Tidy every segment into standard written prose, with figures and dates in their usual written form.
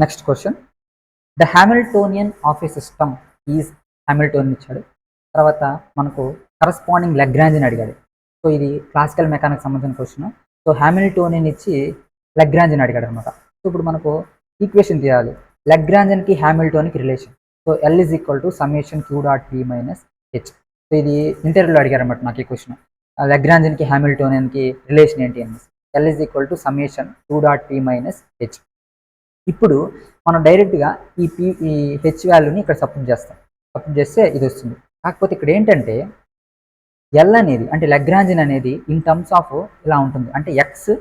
Next question, the Hamiltonian of a system is, Hamiltonian ఇచ్చాడు, తర్వాత మనకు కరస్పాండింగ్ లెగ్రాంజ్ అడిగాడు. సో ఇది క్లాసికల్ మెకానిక్స్ సంబంధించిన క్వశ్చన్. సో హ్యామిల్టోనియన్ ఇచ్చి లెగ్రాంజ్ అడిగాడు అనమాట. సో ఇప్పుడు మనకు ఈక్వేషన్ తీయాలి, లెగ్రాంజన్కి హ్యామిల్టోన్కి relation. So L is equal to summation q dot p minus H. So ఇది ఇంటర్వ్యూలో అడిగారు అనమాట నాకు ఈ క్వశ్చన్, లెగ్రాంజన్కి హ్యామిల్టోనియన్కి రిలేషన్ ఏంటి అని. L is equal to summation q dot p minus H. ఇప్పుడు మనం డైరెక్ట్గా ఈ హెచ్ వాల్యూని ఇక్కడ సబ్స్టిట్యూట్ చేస్తాం. సబ్స్టిట్యూట్ చేస్తే ఇది వస్తుంది. కాకపోతే ఇక్కడ ఏంటంటే ఎల్ అనేది అంటే లెగ్రాంజన్ అనేది ఇన్ టర్మ్స్ ఆఫ్ ఇలా ఉంటుంది, అంటే ఎక్స్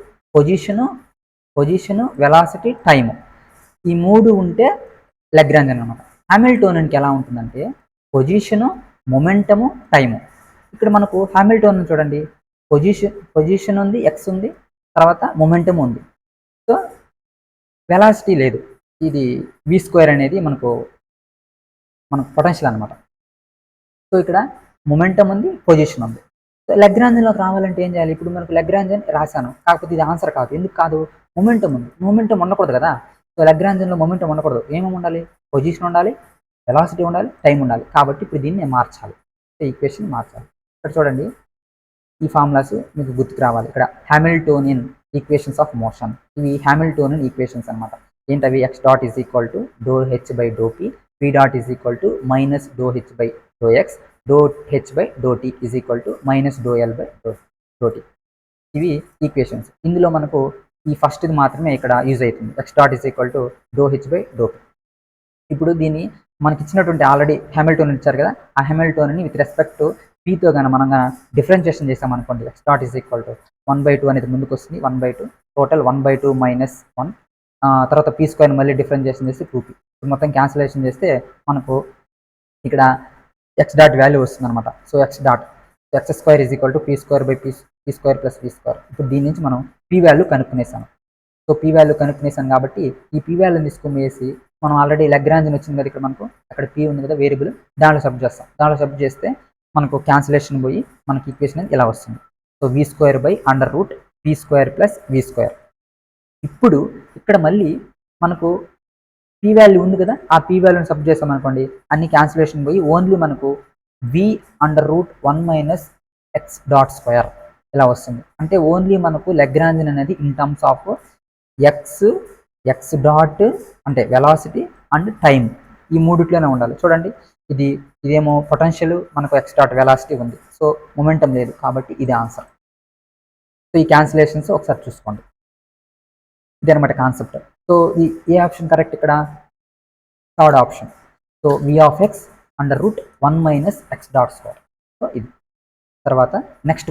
పొజిషను వెలాసిటీ టైము ఈ మూడు ఉంటే లెగ్రాంజన్ అనమాట. హ్యామిల్టోనియన్కి ఎలా ఉంటుందంటే పొజిషను, మొమెంటము, టైము. ఇక్కడ మనకు హ్యామిల్టోనియన్ చూడండి, పొజిషన్ ఉంది, ఎక్స్ ఉంది, తర్వాత మొమెంటం ఉంది, సో వెలాసిటీ లేదు. ఇది వి స్క్వేర్ అనేది మనకు పొటెన్షియల్ అనమాట. సో ఇక్కడ మొమెంటం ఉంది, పొజిషన్ ఉంది. సో లెగ్రాంజన్లోకి రావాలంటే ఏం చేయాలి? ఇప్పుడు మనకు లెగ్రాంజన్ రాశాను, కాకపోతే ఇది ఆన్సర్ కాదు. ఎందుకు కాదు? మొమెంటం ఉంది, మొమెంటం ఉండకూడదు కదా. సో లెగ్రాంజన్లో మొమెంటం ఉండకూడదు. ఏమేమి ఉండాలి? పొజిషన్ ఉండాలి, వెలాసిటీ ఉండాలి, టైం ఉండాలి. కాబట్టి ఇప్పుడు దీన్ని మార్చాలి, ఈక్వేషన్ మార్చాలి. ఇక్కడ చూడండి, ఈ ఫార్ములాస్ మీకు గుర్తుకు రావాలి. ఇక్కడ హ్యామిల్టోనియన్ ఈక్వేషన్స్ ఆఫ్ మోషన్, ఇవి హ్యామిల్టోనియన్ ఈక్వేషన్స్ అనమాట. ఏంటవి? X dot is equal to do H by do p, p dot is equal to minus do H by do x, do H by do t is equal to minus do L by do t. ఇవి equations. ఇందులో మనకు ఈ ఫస్ట్ది మాత్రమే ఇక్కడ use అవుతుంది, x dot is equal to do H by do p. ఇప్పుడు దీన్ని మనకి ఇచ్చినటువంటి ఆల్రెడీ హ్యామిల్టోనియన్ ఇచ్చారు కదా, ఆ హ్యామిల్టోనియన్ విత్ రెస్పెక్ట్ టు పీతో కానీ మనం డిఫరెన్షియేషన్ చేసామనుకోండి, X dot is equal to 1/2 అనేది ముందుకు వస్తుంది, 1/2 టోటల్ 1/2 మైనస్ 1, తర్వాత పీ స్క్వేర్ మళ్ళీ డిఫరెన్షియేషన్ చేసి 2p. మొత్తం క్యాన్సిలేషన్ చేస్తే మనకు ఇక్కడ ఎక్స్ డాట్ వాల్యూ వస్తుంది అనమాట. So x dot x square is equal to p square by p square plus p square. ఇప్పుడు దీని నుంచి మనం పీ వాల్యూ కనుక్కునేసాను. సో పీ వాల్యూ కనుక్కునేసాను కాబట్టి ఈ పీ వాల్యూని తీసుకుని వేసి మనం ఆల్రెడీ లెగ్రాంజన్ వచ్చింది కదా ఇక్కడ మనకు, అక్కడ పీ ఉంది కదా వేరియబుల్, దాంట్లో సబ్జెక్ట్ చేస్తాం. దాంట్లో సబ్జెక్ట్ చేస్తే మనకు క్యాన్సిలేషన్ పోయి మనకి ఈక్వేషన్ ఇలా వస్తుంది. So v square by under root p square plus v square. ఇప్పుడు ఇక్కడ మళ్ళీ మనకు పీ వాల్యూ ఉంది కదా, ఆ పీ వాల్యూని సబ్జెక్ట్ చేస్తాం అనుకోండి, అన్ని క్యాన్సిలేషన్ పోయి ఓన్లీ మనకు v under root 1 minus x dot square ఇలా వస్తుంది. అంటే ఓన్లీ మనకు లెగ్రాంజన్ అనేది in terms of x dot అంటే వెలాసిటీ అండ్ టైం ఈ మూడిట్లోనే ఉండాలి. చూడండి, ఇదేమో పొటెన్షియల్, మనకు ఎక్స్ డాట్ వెలాసిటీ ఉంది, సో మొమెంటం లేదు, కాబట్టి ఇది ఆన్సర్. సో ఈ క్యాన్సిలేషన్స్ ఒకసారి చూసుకోండి, ఇది అనమాట కాన్సెప్ట్. సో ఏ ఆప్షన్ కరెక్ట్ ఇక్కడ? Third option. So v of x under root 1 minus x dot square. So ఇది. తర్వాత నెక్స్ట్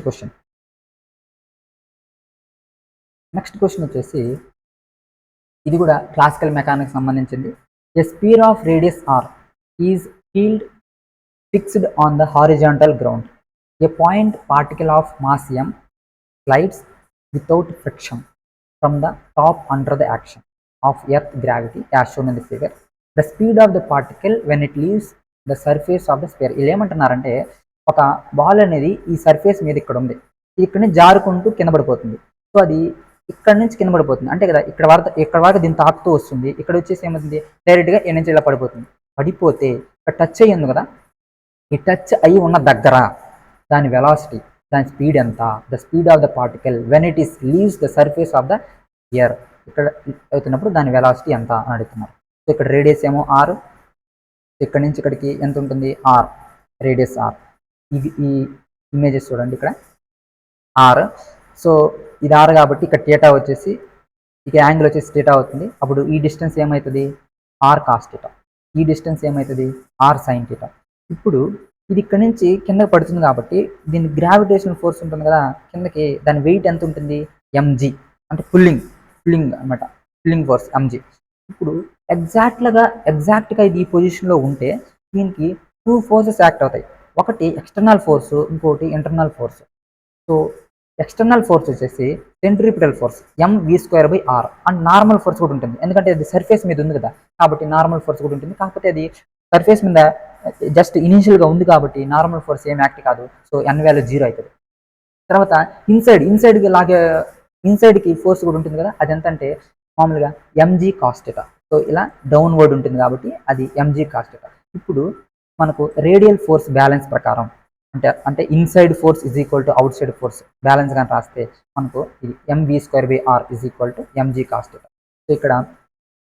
క్వశ్చన్ వచ్చేసి ఇది కూడా క్లాసికల్ మెకానిక్స్ సంబంధించింది. A sphere of radius r is held fixed on the horizontal ground. A point particle of mass m slides without friction from the top under the action of earth gravity as shown in the figure. The speed of the particle when it leaves the surface of the sphere. వీళ్ళు ఏమంటున్నారంటే, ఒక ball అనేది ఈ surface మీద ఇక్కడ ఉంది, ఇక్కడ నుంచి జారుకుంటూ కింద పడిపోతుంది. సో అది ఇక్కడ నుంచి కింద పడిపోతుంది అంటే కదా, ఇక్కడ వరకు దీన్ని తాకుతూ వస్తుంది, ఇక్కడ వచ్చేసి ఏమవుతుంది, డైరెక్ట్గా ఈ నుంచి ఇలా పడిపోతుంది. పడిపోతే ఇక్కడ టచ్ అయ్యి ఉంది కదా, ఈ టచ్ అయ్యి ఉన్న దగ్గర దాని వెలాసిటీ, దాని స్పీడ్ ఎంత? The speed of the particle when it is leaves the surface of the air. ఇక్కడ అవుతున్నప్పుడు దాని వెలాసిటీ ఎంత అని అడుగుతున్నారు. సో ఇక్కడ రేడియస్ ఏమో ఆర్, ఇక్కడ నుంచి ఇక్కడికి ఎంత ఉంటుంది? R, radius r. ఈ ఇమేజెస్ చూడండి, ఇక్కడ ఆర్. సో ఇది ఆర్ కాబట్టి ఇక్కడ థీటా వచ్చేసి, ఇక యాంగిల్ వచ్చేసి థీటా అవుతుంది. అప్పుడు ఈ డిస్టెన్స్ ఏమవుతుంది? R cos theta. ఈ డిస్టెన్స్ ఏమవుతుంది? R sine theta. ఇప్పుడు ఇది ఇక్కడ నుంచి కిందకి పడుతుంది కాబట్టి దీని గ్రావిటేషనల్ ఫోర్స్ ఉంటుంది కదా కిందకి, దాని వెయిట్ ఎంత ఉంటుంది? mg, అంటే పుల్లింగ్ అనమాట, పుల్లింగ్ ఫోర్స్ mg. ఇప్పుడు ఎగ్జాక్ట్గా ఇది ఈ పొజిషన్లో ఉంటే దీనికి 2 ఫోర్సెస్ యాక్ట్ అవుతాయి. ఒకటి ఎక్స్టర్నల్ ఫోర్స్, ఇంకోటి internal force. So external force వచ్చేసి centripetal force mv²/r, and normal force కూడా ఉంటుంది, ఎందుకంటే అది సర్ఫేస్ మీద ఉంది కదా కాబట్టి నార్మల్ ఫోర్స్ కూడా ఉంటుంది. కాకపోతే అది సర్ఫేస్ మీద జస్ట్ ఇనీషియల్గా ఉంది కాబట్టి నార్మల్ ఫోర్స్ ఏం యాక్ట్ కాదు. సో n వాల్యూ 0 అవుతుంది. తర్వాత ఇన్సైడ్కి ఫోర్స్ కూడా ఉంటుంది కదా, అది ఎంత అంటే మామూలుగా mg cos θ. సో ఇలా డౌన్వర్డ్ ఉంటుంది కాబట్టి అది ఎంజీ కాస్ట్. ఇప్పుడు మనకు రేడియల్ ఫోర్స్ బ్యాలెన్స్ ప్రకారం అంటే inside force is equal to out side force balance కానీ రాస్తే మనకు ఇది mv²/r is equal to MG cost. So ఇక్కడ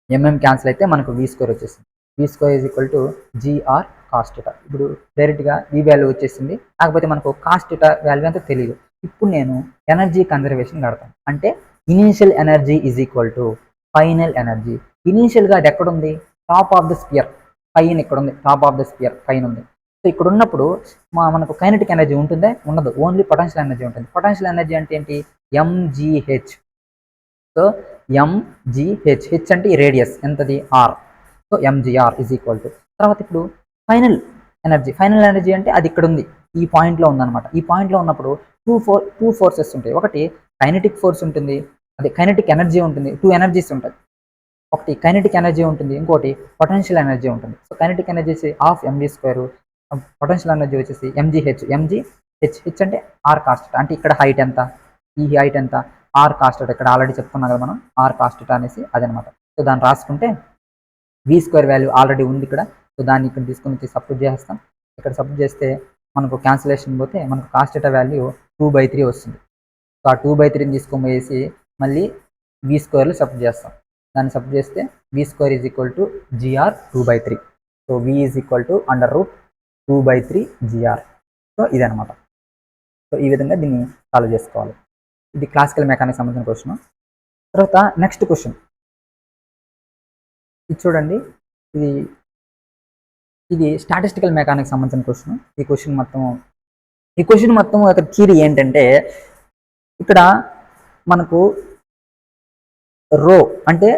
ఎంఎం క్యాన్సిల్ అయితే మనకు v² వచ్చేసింది. v² is equal to gr cost. ఇప్పుడు డైరెక్ట్గా ఈ వాల్యూ వచ్చేసింది, కాకపోతే మనకు కాస్ట్ వాల్యూ అంతా తెలియదు. ఇప్పుడు నేను ఎనర్జీ కన్జర్వేషన్ కడతాను. అంటే initial energy is equal to final energy. ఇనీషియల్గా అది ఎక్కడుంది? టాప్ ఆఫ్ ద స్పియర్ పైన ఇక్కడ ఉంది, టాప్ ఆఫ్ ద స్పియర్ పైన ఉంది. సో ఇక్కడ ఉన్నప్పుడు మనకు కైనెటిక్ ఎనర్జీ ఉంటుందే? ఉండదు, ఓన్లీ పొటెన్షియల్ ఎనర్జీ ఉంటుంది. పొటెన్షియల్ ఎనర్జీ అంటే ఏంటి? mgh. సో mgh, హెచ్ అంటే రేడియస్ ఎంతది? r. So mgr is equal to తర్వాత ఇప్పుడు ఫైనల్ ఎనర్జీ అంటే అది ఇక్కడ ఉంది, ఈ పాయింట్లో ఉందన్నమాట. ఈ పాయింట్లో ఉన్నప్పుడు టూ ఫోర్సెస్ ఉంటాయి. ఒకటి కైనెటిక్ ఫోర్స్ ఉంటుంది, అదే కైనెటిక్ ఎనర్జీ ఉంటుంది. టూ ఎనర్జీస్ ఉంటాయి, ఒకటి కైనెటిక్ ఎనర్జీ ఉంటుంది, ఇంకోటి పొటెన్షియల్ ఎనర్జీ ఉంటుంది. So kinetic energy half mv², potential energy వచ్చేసి mgh అంటే ఆర్ కాస్ట్. అంటే ఇక్కడ హైట్ ఎంత? ఈ హైట్ ఎంత? Are cost. ఇక్కడ ఆల్రెడీ చెప్పుకున్నాం కదా మనం, ఆర్ కాస్ట్ అనేసి అదనమాట. సో దాన్ని రాసుకుంటే v² వాల్యూ ఆల్రెడీ ఉంది ఇక్కడ. సో దాన్ని ఇక్కడ తీసుకొని వచ్చి సబ్స్టిట్యూట్ చేస్తాం. ఇక్కడ సబ్స్టిట్యూట్ చేస్తే మనకు క్యాన్సిలేషన్ పోతే మనకు కాస్ట్ వాల్యూ 2/3 వస్తుంది. సో ఆ 2/3ని తీసుకొని పోయేసి మళ్ళీ v²లో సబ్స్టిట్యూట్ చేస్తాం. దాన్ని సబ్స్టిట్యూట్ చేస్తే v² is equal to gr 2/3. So v is equal to √2/3 gr. So ఇదనమాట. సో ఈ విధంగా దీన్ని సాల్వ్ చేసుకోవాలి. ఇది క్లాసికల్ మెకానిక్స్ సంబంధించిన క్వశ్చన్. తర్వాత నెక్స్ట్ క్వశ్చన్ ఇది చూడండి. ఇది స్టాటిస్టికల్ మెకానిక్స్ సంబంధించిన క్వశ్చన్. ఈ క్వశ్చన్ మొత్తం ఒక థియరీ ఏంటంటే, ఇక్కడ మనకు రో అంటే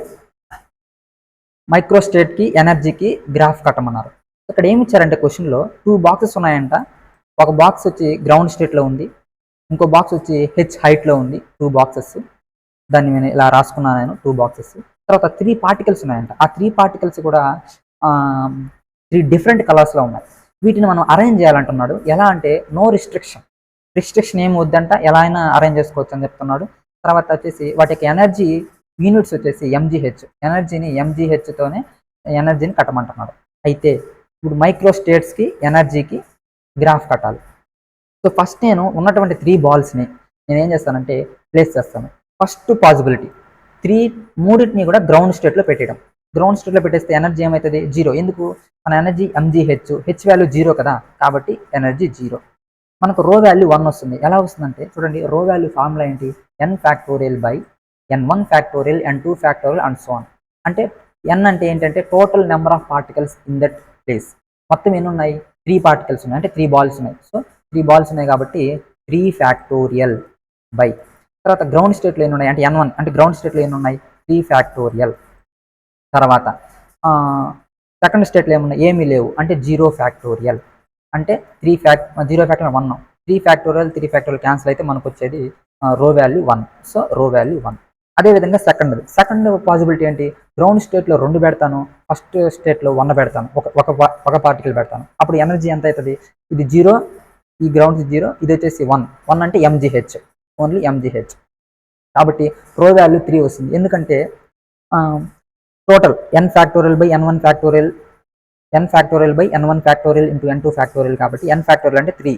మైక్రోస్టేట్కి ఎనర్జీకి గ్రాఫ్ కట్టమన్నారు. ఇక్కడ ఏమి ఇచ్చారంటే క్వశ్చన్లో 2 బాక్సెస్ ఉన్నాయంట. ఒక బాక్స్ వచ్చి గ్రౌండ్ స్టేట్లో ఉంది, ఇంకో బాక్స్ వచ్చి హెచ్ హైట్లో ఉంది. 2 బాక్సెస్, దాన్ని నేను ఇలా రాసుకున్నాను నేను, 2 బాక్సెస్. తర్వాత 3 పార్టికల్స్ ఉన్నాయంట. ఆ 3 పార్టికల్స్ కూడా 3 డిఫరెంట్ కలర్స్లో ఉన్నాయి. వీటిని మనం అరేంజ్ చేయాలంటున్నాడు. ఎలా అంటే నో రిస్ట్రిక్షన్ ఏమి వద్దంట, ఎలా అయినా అరేంజ్ చేసుకోవచ్చు అని చెప్తున్నాడు. తర్వాత వచ్చేసి వాటికి ఎనర్జీ యూనిట్స్ వచ్చేసి mgh, ఎనర్జీని mgh-తోనే ఎనర్జీని కట్టమంటున్నాడు. అయితే ఇప్పుడు మైక్రోస్టేట్స్కి ఎనర్జీకి గ్రాఫ్ కట్టాలి. సో ఫస్ట్ నేను ఉన్నటువంటి 3 బాల్స్ని నేను ఏం చేస్తానంటే ప్లేస్ చేస్తాను. ఫస్ట్ పాసిబిలిటీ మూడింటిని కూడా గ్రౌండ్ స్టేట్లో పెట్టేయడం. గ్రౌండ్ స్టేట్లో పెట్టేస్తే ఎనర్జీ ఏమవుతుంది? 0. ఎందుకు? మన ఎనర్జీ mgh, హెచ్ వాల్యూ 0 కదా, కాబట్టి ఎనర్జీ 0. మనకు రో వాల్యూ 1 వస్తుంది. ఎలా వస్తుందంటే చూడండి, రో వాల్యూ ఫార్ములా ఏంటి? n⁴/n1⁴ n2⁴ and so on. అంటే n అంటే ఏంటంటే total number of particles in that place. మొత్తం ఎన్ని ఉన్నాయి? 3 పార్టికల్స్ ఉన్నాయి, అంటే 3 బాల్స్ ఉన్నాయి. సో 3 బాల్స్ ఉన్నాయి కాబట్టి 3⁴ తర్వాత గ్రౌండ్ స్టేట్లో ఎన్ని ఉన్నాయి అంటే n1, అంటే గ్రౌండ్ స్టేట్లో ఎన్ని ఉన్నాయి? 3⁴. తర్వాత సెకండ్ స్టేట్లో ఏమున్నాయి? ఏమీ లేవు, అంటే 0⁴. అంటే 0⁴ 1. 3⁴ క్యాన్సిల్ అయితే మనకు వచ్చేది రో వాల్యూ 1. సో రో వాల్యూ 1. అదేవిధంగా సెకండ్ పాసిబిలిటీ ఏంటి? గ్రౌండ్ స్టేట్లో 2 పెడతాను, ఫస్ట్ స్టేట్లో 1 పెడతాను, ఒక పార్టికల్ పెడతాను. అప్పుడు ఎనర్జీ ఎంత అవుతుంది? ఇది 0, ఈ గ్రౌండ్ 0, ఇది వచ్చేసి 1 అంటే mgh, ఓన్లీ mgh. కాబట్టి రో వాల్యూ 3 వస్తుంది. ఎందుకంటే టోటల్ n⁴/n1⁴ ఇంటూ n2⁴ కాబట్టి n⁴ అంటే 3.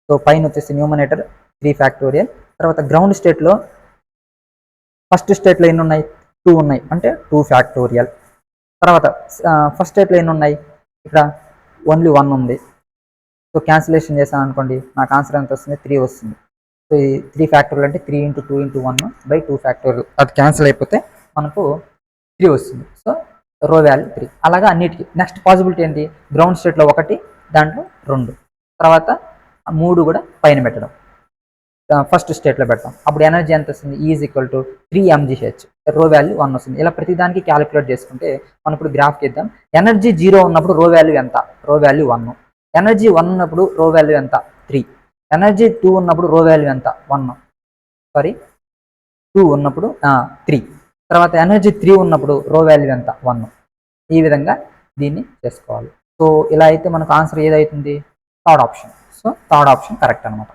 సో పైన వచ్చేసి న్యూమరేటర్ 3⁴. తర్వాత గ్రౌండ్ స్టేట్లో ఫస్ట్ స్టేట్లో ఎన్ని ఉన్నాయి? 2 ఉన్నాయి, అంటే 2⁴. తర్వాత ఫస్ట్ స్టేట్లో ఎన్ని ఉన్నాయి? ఇక్కడ ఓన్లీ 1 ఉంది. సో క్యాన్సిలేషన్ చేశాను అనుకోండి, నాకు ఆన్సర్ ఎంత వస్తుంది? 3 వస్తుంది. సో ఈ 3⁴ అంటే 3 × 2 × 1/2⁴. అది క్యాన్సిల్ అయిపోతే మనకు 3 వస్తుంది. సో రో వాల్యూ 3. అలాగా అన్నిటికీ. నెక్స్ట్ పాసిబిలిటీ ఏంటి? గ్రౌండ్ స్టేట్లో 1, దాంట్లో 2, తర్వాత 3 కూడా పైన పెట్టడం, ఫస్ట్ స్టేట్లో పెడతాం. అప్పుడు ఎనర్జీ ఎంత వస్తుంది? ఈజ్ ఈక్వల్ టు 3 mgh, రో వాల్యూ 1 వస్తుంది. ఇలా ప్రతిదానికి క్యాలిక్యులేట్ చేసుకుంటే మనం ఇప్పుడు గ్రాఫ్కి ఇద్దాం. ఎనర్జీ 0 ఉన్నప్పుడు రో వాల్యూ ఎంత? రో వాల్యూ 1. ఎనర్జీ 1 ఉన్నప్పుడు రో వాల్యూ ఎంత? 3. ఎనర్జీ 2 ఉన్నప్పుడు రో వాల్యూ ఎంత? 2 ఉన్నప్పుడు 3. తర్వాత ఎనర్జీ 3 ఉన్నప్పుడు రో వాల్యూ ఎంత? 1. ఈ విధంగా దీన్ని చేసుకోవాలి. సో ఇలా అయితే మనకు ఆన్సర్ ఏదవుతుంది? Third option. So third option correct అనమాట.